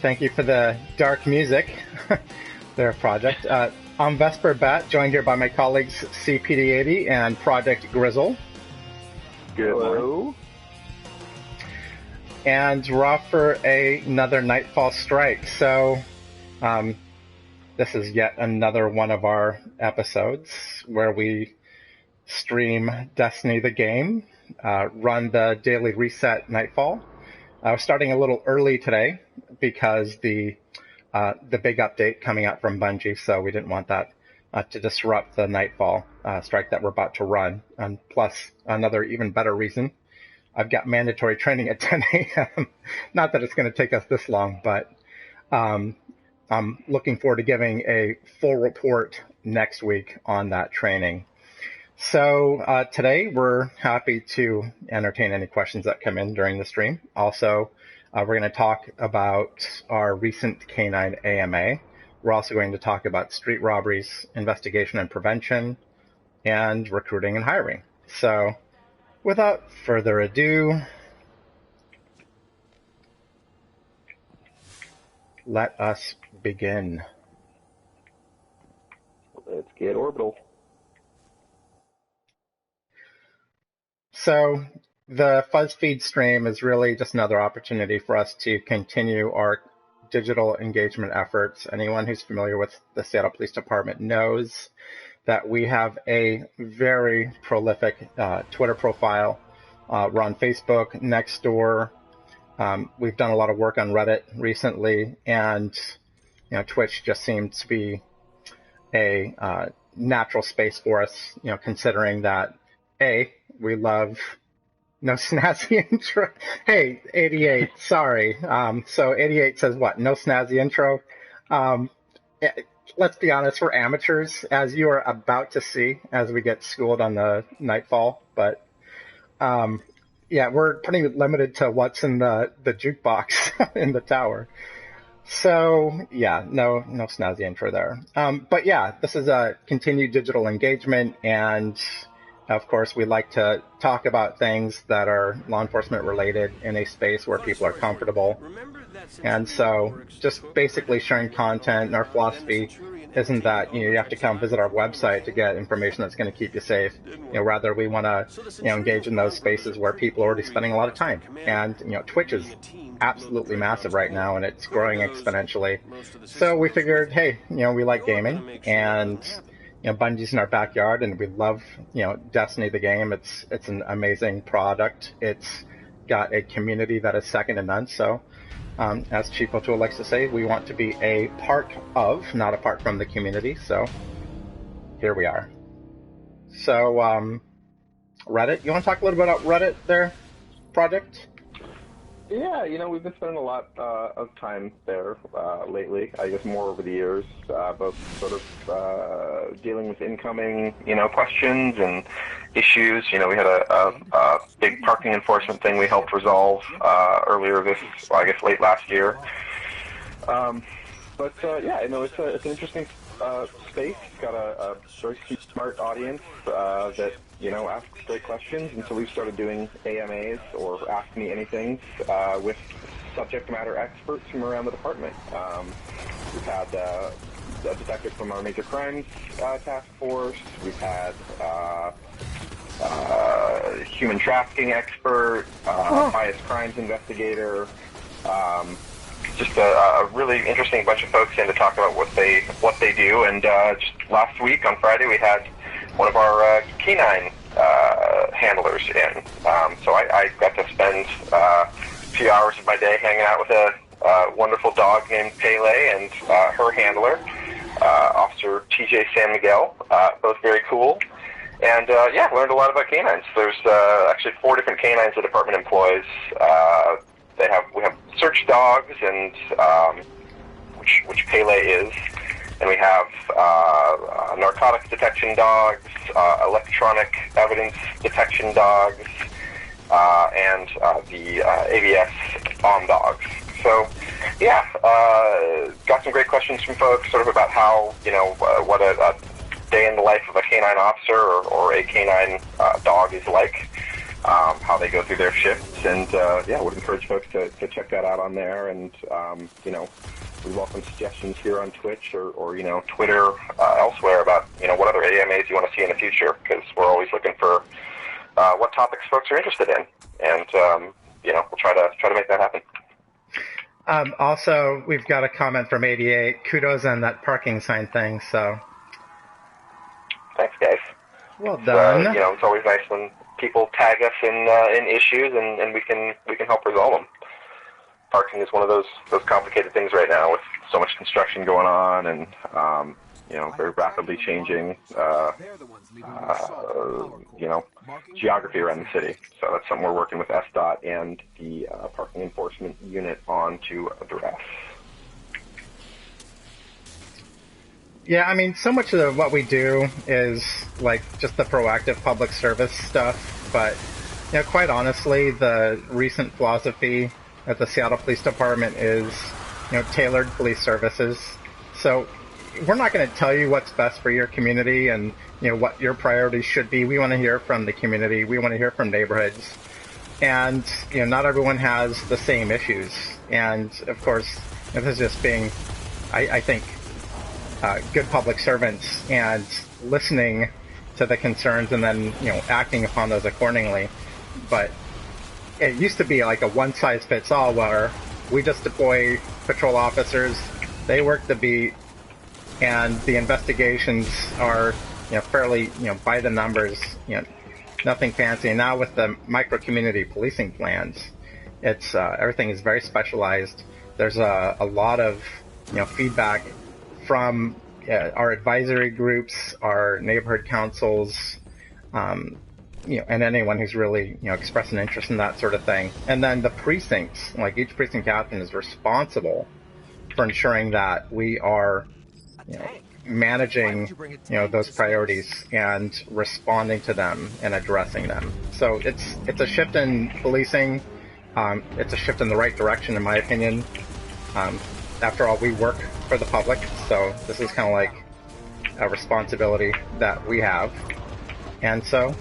Thank you for the dark music there, Project. I'm VesperBat, joined here by my colleagues CPD80 and Project Grizzle. Hello. And we're off for another Nightfall Strike. So this is yet another one of our episodes where we stream Destiny the game, run the daily reset Nightfall. We're starting a little early today because the big update coming out from Bungie, so we didn't want that to disrupt the Nightfall strike that we're about to run. And plus, another even better reason, I've got mandatory training at 10 a.m. Not that it's going to take us this long, but I'm looking forward to giving a full report next week on that training. So today we're happy to entertain any questions that come in during the stream. Also, we're going to talk about our recent K9 AMA. We're also going to talk about street robberies, investigation and prevention, and recruiting and hiring. So without further ado, let us begin. Let's get orbital. So the FuzzFeed stream is really just another opportunity for us to continue our digital engagement efforts. Anyone who's familiar with the Seattle Police Department knows that we have a very prolific Twitter profile. We're on Facebook, Nextdoor. We've done a lot of work on Reddit recently, and Twitch just seems to be a natural space for us, considering that we love no snazzy intro. Hey, 88, sorry. So 88 says what? No snazzy intro. Let's be honest, we're amateurs, as you are about to see as we get schooled on the Nightfall. But we're pretty limited to what's in the jukebox in the tower. So no snazzy intro there. But this is a continued digital engagement, and of course, we like to talk about things that are law enforcement related in a space where people are comfortable. And so just basically sharing content, and our philosophy isn't that you have to come visit our website to get information that's going to keep you safe. Rather we want to engage in those spaces where people are already spending a lot of time. And Twitch is absolutely massive right now, and it's growing exponentially. So we figured, hey, we like gaming, and Bungie's in our backyard, and we love, Destiny the game. It's an amazing product. It's got a community that is second to none. So, as Chief O'Toole likes to say, we want to be a part of, not apart from the community. So, here we are. So, Reddit. You want to talk a little bit about Reddit there, Project? Yeah, we've been spending a lot of time there lately, I guess more over the years, both sort of dealing with incoming, questions and issues. We had a big parking enforcement thing we helped resolve earlier late last year. It's an interesting space. It's got a very smart audience that asks great questions, and so we've started doing AMAs, or Ask Me Anything, with subject matter experts from around the department. We've had a detective from our major crimes task force. We've had human trafficking expert, biased crimes investigator, just a really interesting bunch of folks in to talk about what they do. And just last week on Friday we had one of our canine handlers in. So I got to spend a few hours of my day hanging out with a wonderful dog named Pele and her handler, Officer TJ San Miguel, both very cool. And learned a lot about canines. There's actually 4 different canines the department employs. We have search dogs, and which Pele is, and we have narcotics detection dogs, electronic evidence detection dogs, and the ABS bomb dogs. So, got some great questions from folks, sort of about how what a day in the life of a canine officer or a canine dog is like. how they go through their shifts, and yeah, would encourage folks to check that out on there. And you know, we welcome suggestions here on Twitch or you know, Twitter, elsewhere about, you know, what other AMAs you want to see in the future, because we're always looking for what topics folks are interested in, and you know, we'll try to make that happen. Also, we've got a comment from 88. Kudos on that parking sign thing. So, thanks, guys. Well done. You know, it's always nice when people tag us in issues, and we can help resolve them. Parking is one of those complicated things right now with so much construction going on, and you know, very rapidly changing you know, geography around the city. So that's something we're working with SDOT and the parking enforcement unit on to address. Yeah, I mean, so much of what we do is like just the proactive public service stuff, but you know, quite honestly, the recent philosophy at the Seattle Police Department is, you know, tailored police services. So we're not going to tell you what's best for your community and, you know, what your priorities should be. We want to hear from the community. We want to hear from neighborhoods. And, you know, not everyone has the same issues. And, of course, this is just being, I think, good public servants and listening to the concerns and then, you know, acting upon those accordingly. But it used to be like a one-size-fits-all where we just deploy patrol officers, they work the beat, and the investigations are, you know, fairly, you know, by the numbers, you know, nothing fancy. And now with the micro-community policing plans, it's everything is very specialized. There's a lot of, you know, feedback from our advisory groups, our neighborhood councils, you know, and anyone who's really, you know, expressed an interest in that sort of thing. And then the precincts, like each precinct captain is responsible for ensuring that we are, you know, managing, you know, those priorities and responding to them and addressing them. So it's a shift in policing. It's a shift in the right direction, in my opinion. After all, we work for the public, so this is kind of like a responsibility that we have. And so,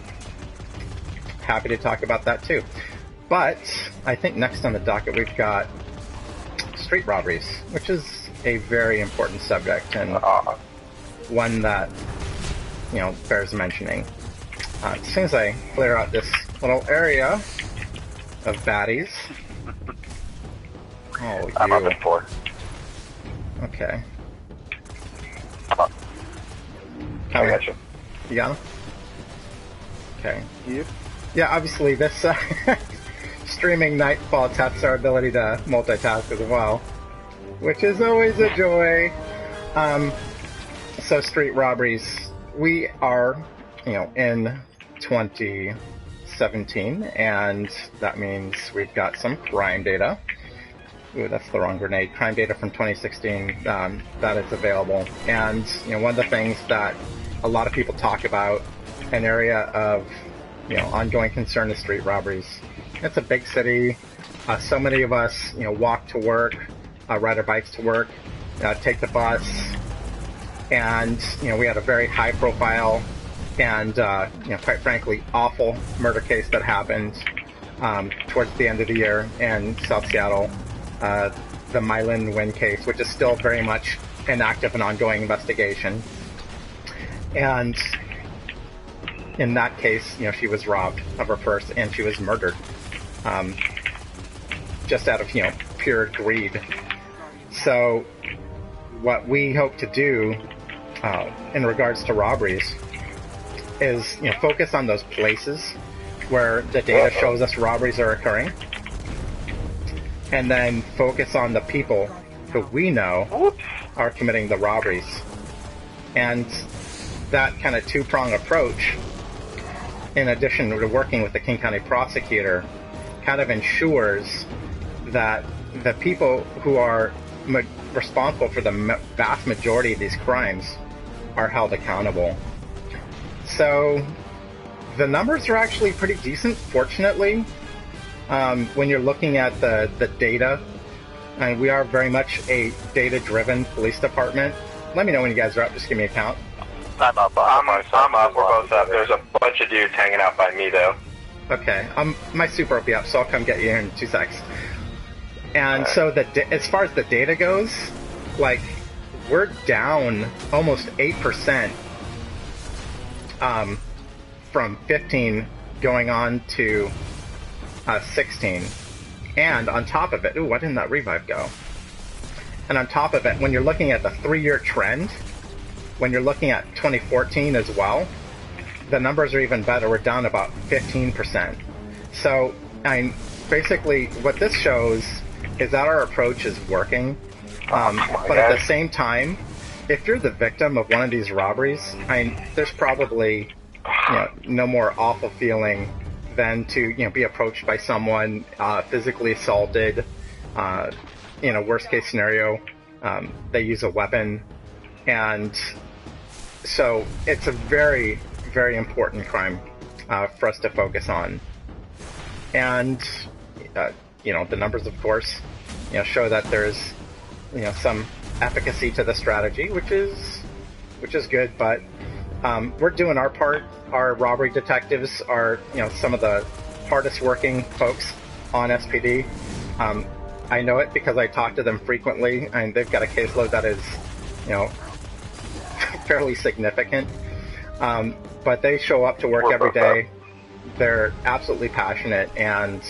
happy to talk about that too. But I think next on the docket we've got street robberies, which is a very important subject and one that, you know, bears mentioning. As soon as I clear out this little area of baddies. Oh, you. I'm up at 4. Okay. I got you. You got him? Okay. You? Yeah, obviously this streaming Nightfall tests our ability to multitask as well, which is always a joy. So street robberies, we are, you know, in 2017, and that means we've got some crime data. Ooh, that's the wrong grenade. Crime data from 2016 that is available. And, you know, one of the things that a lot of people talk about, an area of, you know, ongoing concern is street robberies. It's a big city. So many of us, you know, walk to work, ride our bikes to work, take the bus. And, you know, we had a very high profile and, you know, quite frankly, awful murder case that happened towards the end of the year in South Seattle. The Mylan Nguyen case, which is still very much an active and ongoing investigation. And in that case, you know, she was robbed of her purse and she was murdered, just out of, you know, pure greed. So what we hope to do in regards to robberies is, you know, focus on those places where the data shows us robberies are occurring, and then focus on the people who we know are committing the robberies. And that kind of two-prong approach, in addition to working with the King County prosecutor, kind of ensures that the people who are responsible for the vast majority of these crimes are held accountable. So the numbers are actually pretty decent, fortunately. When you're looking at the data, and we are very much a data-driven police department. Let me know when you guys are up. Just give me a count. I'm up. I'm up. We're both up. There's a bunch of dudes hanging out by me, though. Okay, my super will be up, so I'll come get you in 2 secs. And so as far as the data goes, like, we're down almost 8% from 15 going on to 16. And on top of it, ooh, why didn't that revive go? And on top of it, when you're looking at the 3-year trend, when you're looking at 2014 as well, the numbers are even better. We're down about 15%. So, basically, what this shows is that our approach is working. But at the same time, if you're the victim of one of these robberies, there's probably no more awful feeling than to be approached by someone, physically assaulted. Worst case scenario, they use a weapon, and so it's a very, very important crime for us to focus on. And the numbers, of course, show that there's some efficacy to the strategy, which is good. But we're doing our part. Our robbery detectives are some of the hardest working folks on SPD. I know it because I talk to them frequently, and they've got a caseload that is fairly significant. But they show up to work every day. They're absolutely passionate, and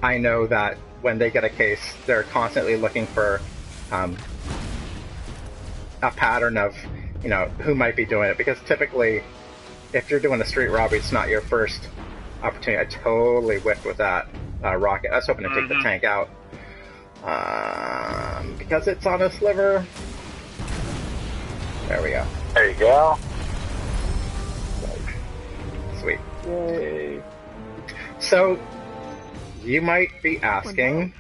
I know that when they get a case, they're constantly looking for a pattern of who might be doing it, because typically if you're doing a street robbery, it's not your first opportunity. I totally whiffed with that rocket. I was hoping to take the tank out because it's on a sliver. There we go. There you go. Sweet. Yay. So you might be asking,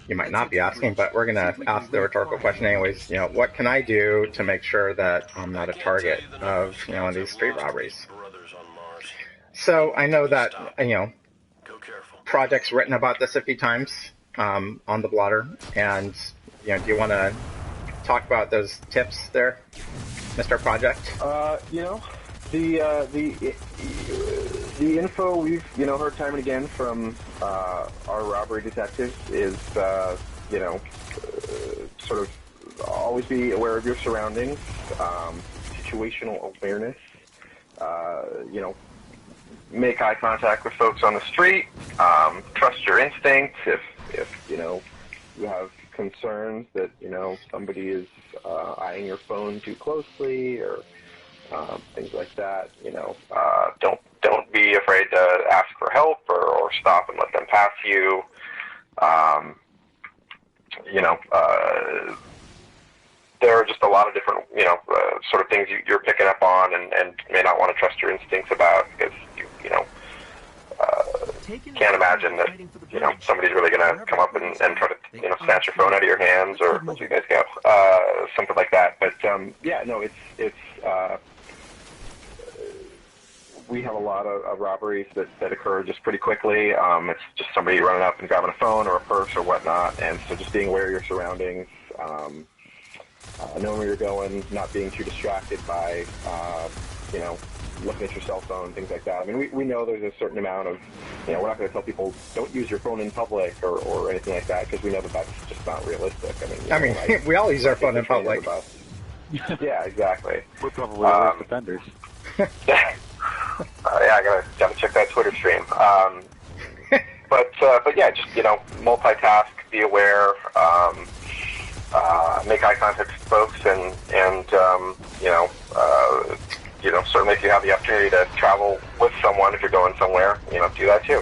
you might not be asking, but we're going to ask the rhetorical question anyways. What can I do to make sure that I'm not a target of, these street robberies? So I know that, Project's written about this a few times on the blotter, and, do you want to talk about those tips there, Mr. Project? The info we've heard time and again from our robbery detectives is sort of always be aware of your surroundings, situational awareness, make eye contact with folks on the street, trust your instincts. If you have concerns that somebody is eyeing your phone too closely or things like that, don't be afraid to ask for help or stop and let them pass you. There are just a lot of different, sort of things you're picking up on and may not want to trust your instincts about, because can't imagine that somebody's really going to come up and try to snatch your phone out of your hands, or where you guys go, something like that. But it's we have a lot of robberies that occur just pretty quickly. It's just somebody running up and grabbing a phone or a purse or whatnot, and so just being aware of your surroundings, knowing where you're going, not being too distracted by looking at your cell phone, things like that. I mean, we know there's a certain amount of, we're not going to tell people don't use your phone in public or anything like that, because we know that that's just not realistic. We all use our phone in public. Yeah, exactly. We're probably worse offenders. Yeah, I gotta check that Twitter stream. But yeah, just multitask, be aware, make eye contact with folks, and certainly if you have the opportunity to travel with someone, if you're going somewhere, do that too.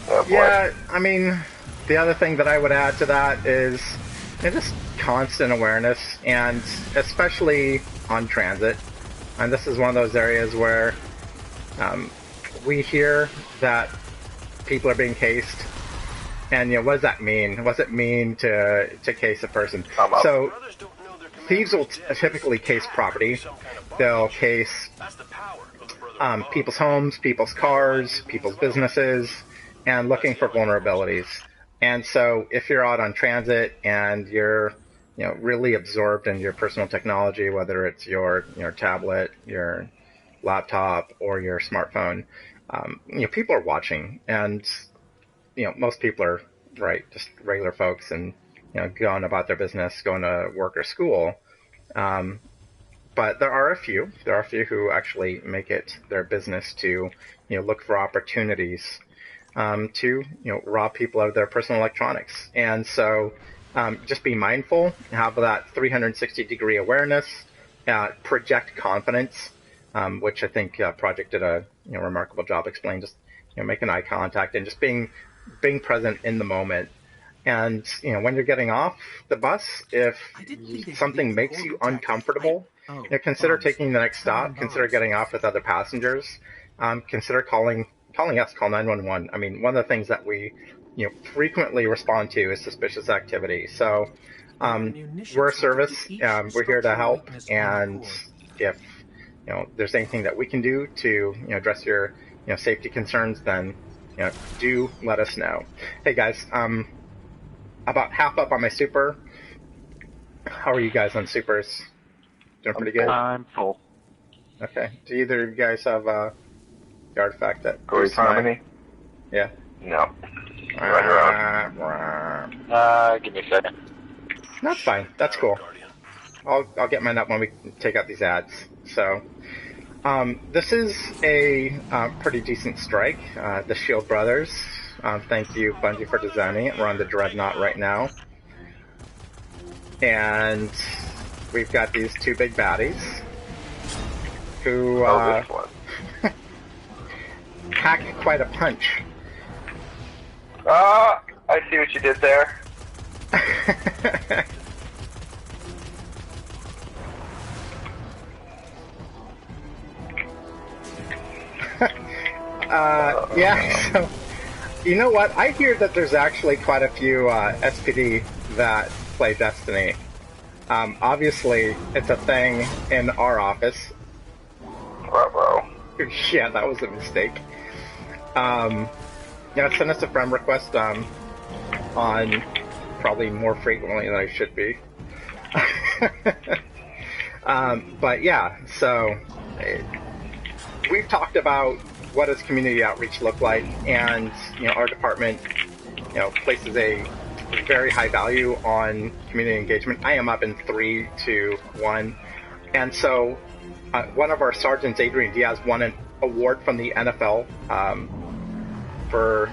Oh, yeah, the other thing that I would add to that is just constant awareness, and especially on transit. And this is one of those areas where we hear that people are being cased. And, what does that mean? What does it mean to case a person? So thieves will typically case property. They'll case people's homes, people's cars, people's businesses, and looking for vulnerabilities. And so if you're out on transit and you're really absorbed in your personal technology, whether it's your tablet, your laptop, or your smartphone. People are watching, and most people are just regular folks, and going about their business, going to work or school. But there are a few who actually make it their business to look for opportunities to rob people of their personal electronics. And so just be mindful, have that 360-degree awareness, project confidence, which I think Project did a remarkable job explaining. Just making eye contact and just being present in the moment. And when you're getting off the bus, if something makes you uncomfortable, consider taking the next stop. Consider getting off with other passengers. Consider calling us. Call 911. I mean, one of the things that we frequently respond to is suspicious activity. So we're a service. We're here to help. And if there's anything that we can do to address your safety concerns, then do let us know. Hey guys, about half up on my super. How are you guys on supers? Doing pretty good? I'm full. Okay. Do either of you guys have the artifact that Corey's Harmony? Yeah. No. Give me a second. That's fine. That's cool. I'll get mine up when we take out these ads. So, this is a pretty decent strike. The Shield Brothers. Thank you, Bungie, for designing it. We're on the Dreadnought right now. And we've got these two big baddies who this one. pack quite a punch. I see what you did there. Yeah, so, you know what? I hear that there's actually quite a few SPD that play Destiny. Obviously, it's a thing in our office. Bravo. Yeah, that was a mistake. Send us a friend request on probably more frequently than I should be. But yeah, so we've talked about what does community outreach look like, and our department places a very high value on community engagement. I am up in 3 to 1, and so one of our sergeants, Adrian Diaz, won an award from the NFL for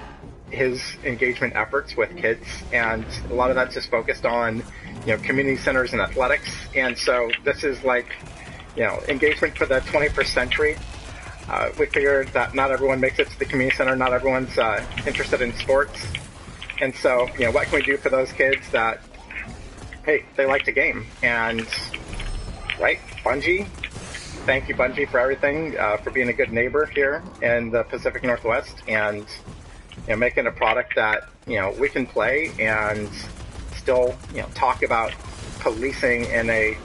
his engagement efforts with kids, and a lot of that's just focused on community centers and athletics. And so this is like engagement for the 21st century. We figured that not everyone makes it to the community center, not everyone's interested in sports, and so what can we do for those kids that, hey, they like to game? And Bungie, thank you, Bungie, for everything, for being a good neighbor here in the Pacific Northwest, and making a product that we can play and still talk about policing in a,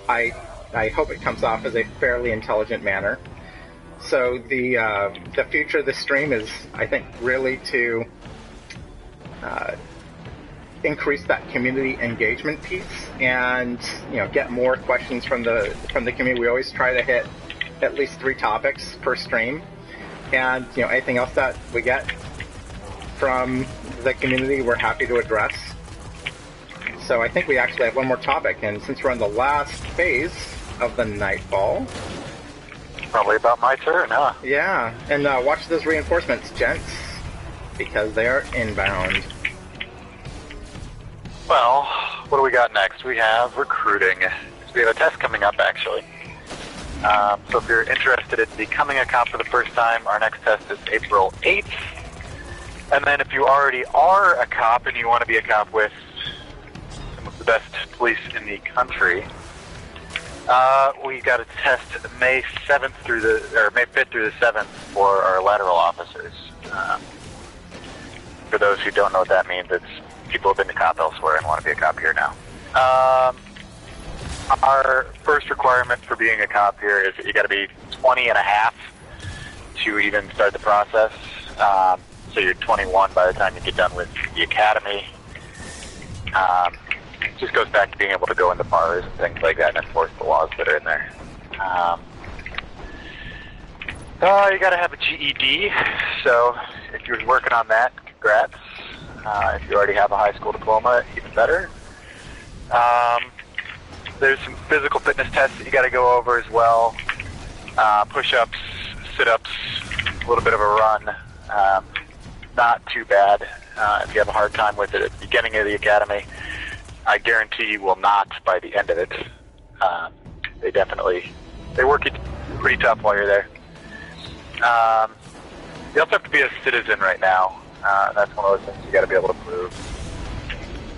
I hope it comes off as a fairly intelligent manner. So the future of the stream is, I think, really to increase that community engagement piece and get more questions from the community. We always try to hit at least 3 topics per stream, and anything else that we get from the community, we're happy to address. So I think we actually have one more topic, and since we're on the last phase of the Nightfall, Probably about my turn, huh? yeah, and watch those reinforcements, gents, because they are inbound. Well, what do we got next? We have recruiting. We have a test coming up, actually. So if you're interested in becoming a cop for the first time, our next test is April 8th. And then if you already are a cop and you want to be a cop with some of the best police in the country, we got a test May 5th through the 7th for our lateral officers. For those who don't know what that means, it's people who have been a cop elsewhere and want to be a cop here now. Our first requirement for being a cop here is that you got to be 20 and a half to even start the process. So you're 21 by the time you get done with the academy. just goes back to being able to go into bars and things like that and enforce the laws that are in there. You got to have a GED, so if you're working on that, congrats. If you already have a high school diploma, even better. There's some physical fitness tests that you got to go over as well. Push-ups, sit-ups, a little bit of a run. Not too bad. If you have a hard time with it at the beginning of the academy, I guarantee you will not by the end of it. They work you pretty tough while you're there. You also have to be a citizen right now. That's one of those things you got to be able to prove.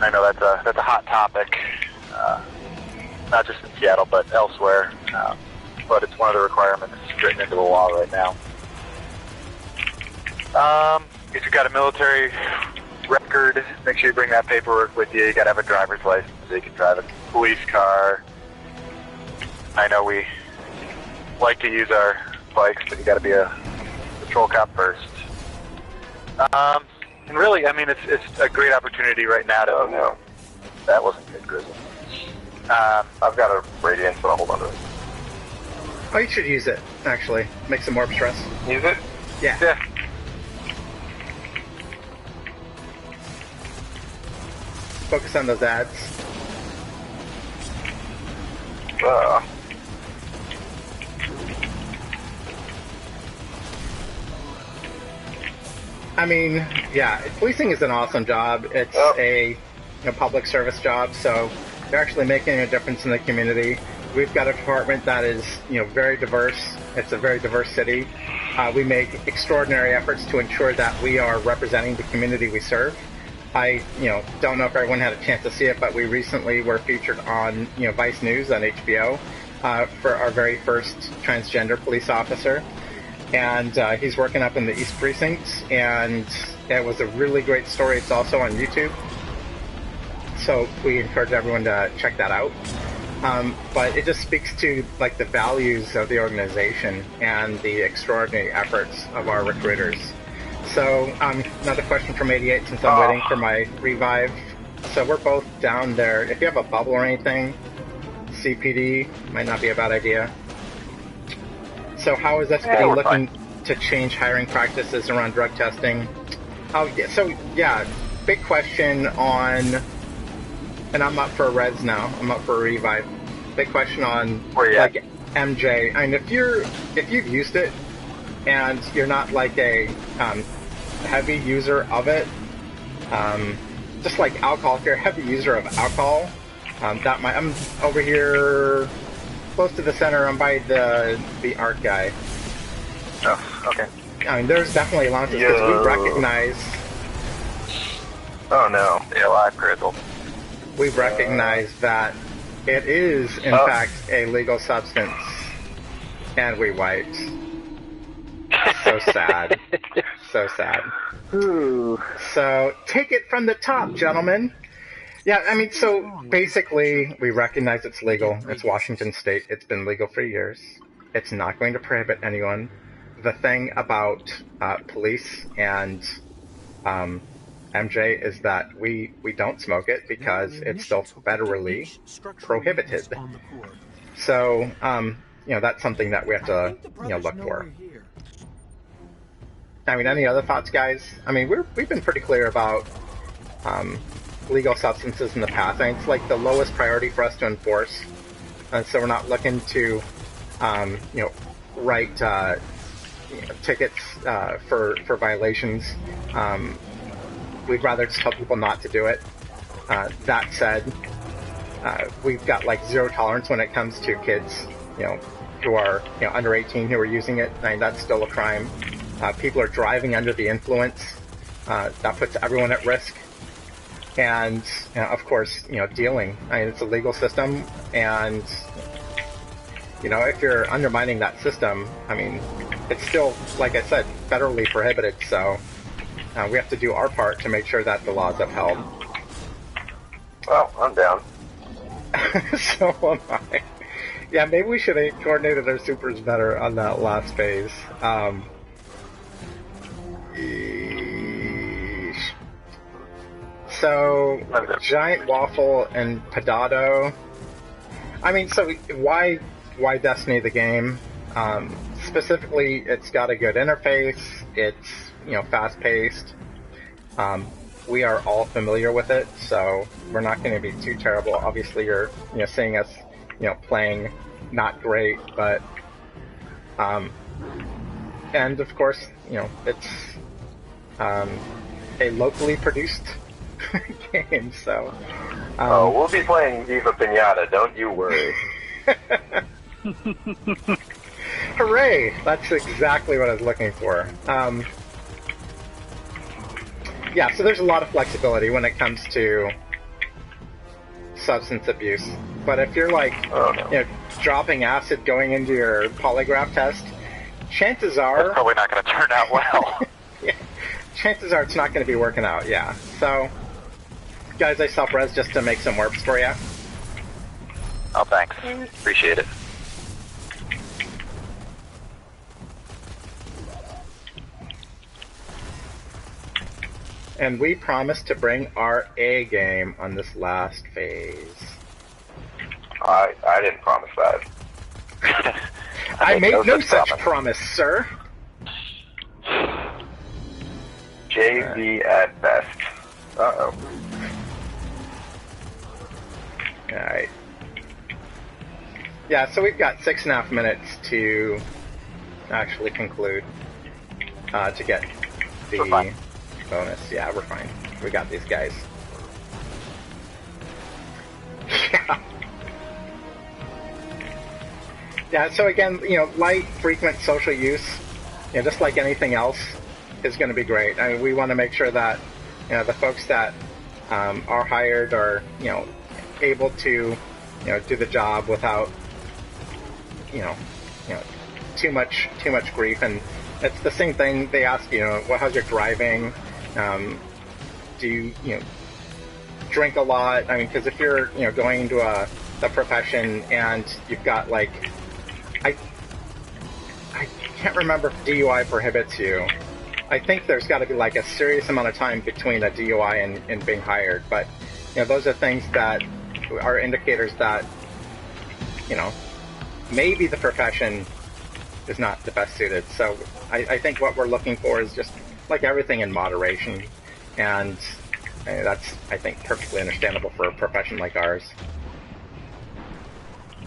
I know that's a hot topic, not just in Seattle but elsewhere. But it's one of the requirements written into the law right now. If you've got a military record, make sure you bring that paperwork with you. You got to have a driver's license so you can drive a police car. I know we like to use our bikes, but you got to be a patrol cop first. And really, I mean, it's a great opportunity right now to... Oh, no. That wasn't good, Grizzly. I've got a radiance, but I'll hold on to it. Oh, you should use it, actually. Make some more stress. Use it? Yeah. Yeah. Focus on those ads. I mean, yeah, policing is an awesome job. It's a public service job, so they're actually making a difference in the community. We've got a department that is, very diverse. It's a very diverse city. We make extraordinary efforts to ensure that we are representing the community we serve. I, don't know if everyone had a chance to see it, but we recently were featured on, Vice News on HBO for our very first transgender police officer. And he's working up in the East Precinct, and it was a really great story. It's also on YouTube. So we encourage everyone to check that out. But it just speaks to the values of the organization and the extraordinary efforts of our recruiters. So another question from 88 since I'm waiting for my revive. So we're both down there. If you have a bubble or anything, CPD might not be a bad idea. So how is SPD looking to change hiring practices around drug testing? Big question on, and I'm up for a res now. I'm up for a revive. Big question on MJ. I mean, if you've used it and you're not a heavy user of it, just like alcohol. If you're a heavy user of alcohol, I'm over here close to the center. I'm by the art guy. Oh, okay. I mean, there's definitely allowances because we recognize. Oh no! Yeah, live Grizzle. We recognize that it is in fact a legal substance, and we wiped. So sad. So sad. Ooh. So take it from the top, gentlemen. Yeah, I mean, so basically, we recognize it's legal. It's Washington State. It's been legal for years. It's not going to prohibit anyone. The thing about police and MJ is that we don't smoke it because it's still federally prohibited. So, that's something that we have to, look for. I mean, any other thoughts, guys? I mean, we've been pretty clear about legal substances in the past. I mean, it's the lowest priority for us to enforce, and so we're not looking to, write tickets for violations. We'd rather just tell people not to do it. That said, we've got zero tolerance when it comes to kids, who are under 18 who are using it. I mean, that's still a crime. People are driving under the influence. That puts everyone at risk. And, of course, dealing. I mean, it's a legal system, and, if you're undermining that system, I mean, it's still, like I said, federally prohibited, so we have to do our part to make sure that the law is upheld. Well, I'm down. So am I. Yeah, maybe we should have coordinated our supers better on that last phase. So, Giant Waffle and Pedado. I mean, so why Destiny the game? Specifically, it's got a good interface. It's, fast-paced. We are all familiar with it, so we're not going to be too terrible. Obviously, you're, seeing us, playing not great, but, and of course, it's, a locally produced game, so. We'll be playing Viva Pinata, don't you worry. Hooray! That's exactly what I was looking for. Yeah, so there's a lot of flexibility when it comes to substance abuse. But if you're dropping acid going into your polygraph test, chances are... That's probably not going to turn out well. Yeah, chances are it's not going to be working out, yeah. So, guys, I self-res just to make some warps for you. Oh, thanks. Appreciate it. And we promised to bring our A game on this last phase. I didn't promise that. I made no such promise, sir. JV at best. Uh-oh. Alright. Yeah, so we've got 6.5 minutes to actually conclude, to get the bonus. Yeah, we're fine. We got these guys. Yeah. Yeah, so again, light, frequent social use, just like anything else, is going to be great. I mean, we want to make sure that, the folks that are hired are, able to, do the job without, too much grief. And it's the same thing they ask, well, how's your driving? Do you, drink a lot? I mean, because if you're, going into a profession and you've got I can't remember if DUI prohibits you. I think there's got to be a serious amount of time between a DUI and being hired. But, those are things that are indicators that, maybe the profession is not the best suited. So I think what we're looking for is just like everything in moderation. And that's, I think, perfectly understandable for a profession like ours.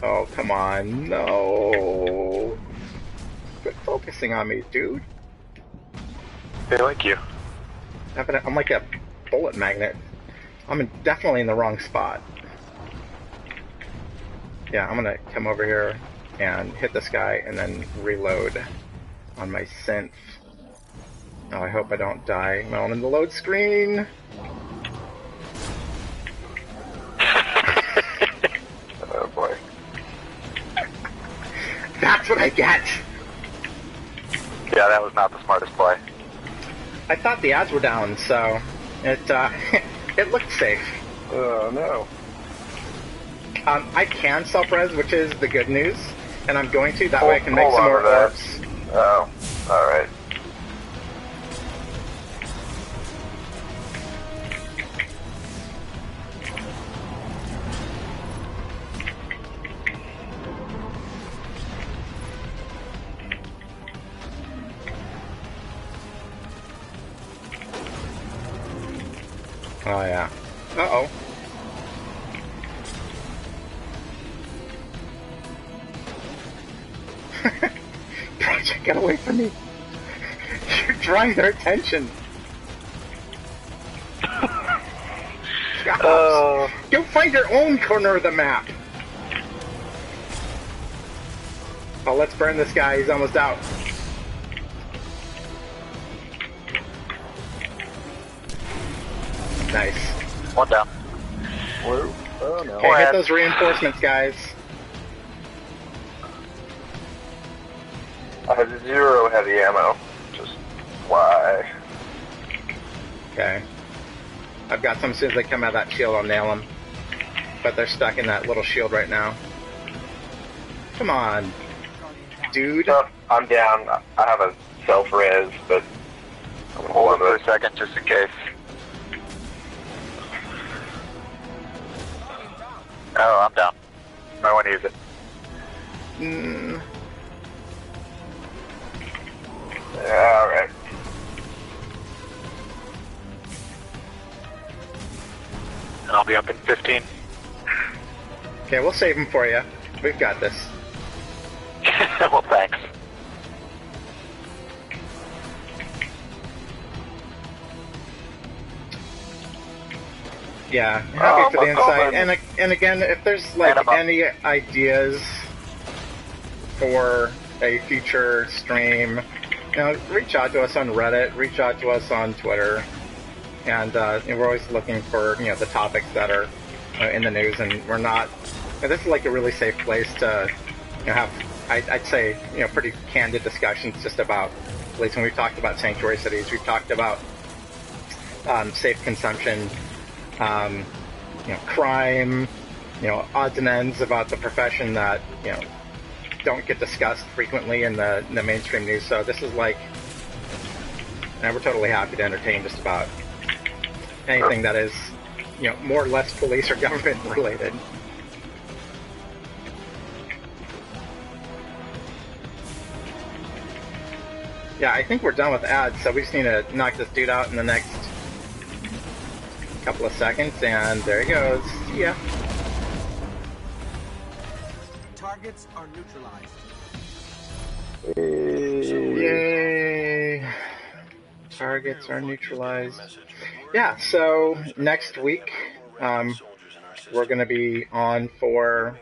Oh, come on. No. Quit focusing on me, dude. They like you. I'm like a bullet magnet. I'm definitely in the wrong spot. Yeah, I'm gonna come over here and hit this guy and then reload on my synth. Oh, I hope I don't die while I'm in the load screen. Oh boy. That's what I get! Yeah, that was not the smartest play. I thought the ads were down, so it it looked safe. Oh no. I can self-res, which is the good news, and I'm going to. That way I can make some more orbs. Oh, alright. Oh, yeah. Uh-oh. Project, get away from me. You're drawing their attention. Go find your own corner of the map. Oh, let's burn this guy. He's almost out. Nice. One down. Whoa. Oh no. Okay, hit those reinforcements, guys. I have 0 heavy ammo. Just why? Okay. I've got some. As soon as they come out of that shield, I'll nail them. But they're stuck in that little shield right now. Come on, dude. I'm down. I have a self-res, but I'm Hold on for a second, just in case. Oh, I'm down. I want to use it. All right. And I'll be up in 15. Okay, we'll save them for you. We've got this. Well, thanks. Yeah, happy for the insight. Open. And again, if there's like any ideas for a future stream, reach out to us on Reddit, reach out to us on Twitter, and we're always looking for the topics that are in the news. And we're not. This is like a really safe place to have, I'd say, pretty candid discussions just about policing. We've talked about sanctuary cities. We've talked about safe consumption. Crime, odds and ends about the profession that, don't get discussed frequently in the mainstream news. So this is like, and we're totally happy to entertain just about anything that is, more or less police or government related. Yeah, I think we're done with ads, so we just need to knock this dude out in the next couple of seconds, and there he goes. See ya. Targets are neutralized. Yay! Targets are neutralized. Yeah, so next week, we're going to be on for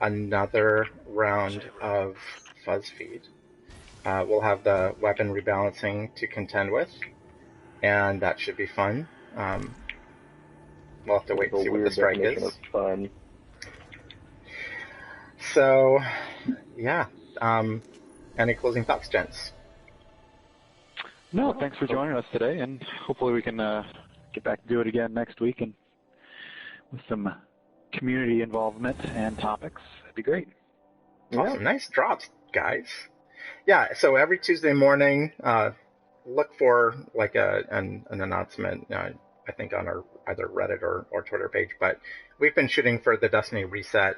another round of FuzzFeed. We'll have the weapon rebalancing to contend with, and that should be fun. We'll have to wait and see what the strike is. Fun. So, yeah. Any closing thoughts, gents? No, thanks for joining us today, and hopefully we can get back to do it again next week and with some community involvement and topics. That'd be great. Awesome. Nice drops, guys. Yeah, so every Tuesday morning, look for like an announcement, I think on our either Reddit or Twitter page, but we've been shooting for the Destiny reset.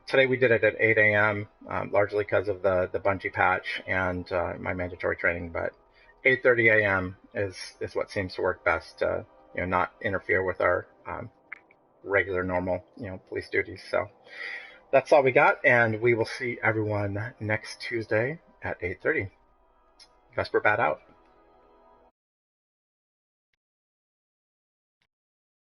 Today we did it at 8 a.m., largely because of the Bungie patch and my mandatory training, but 8:30 a.m. is what seems to work best to not interfere with our regular normal police duties. So that's all we got, and we will see everyone next Tuesday at 8:30. VesperBat out.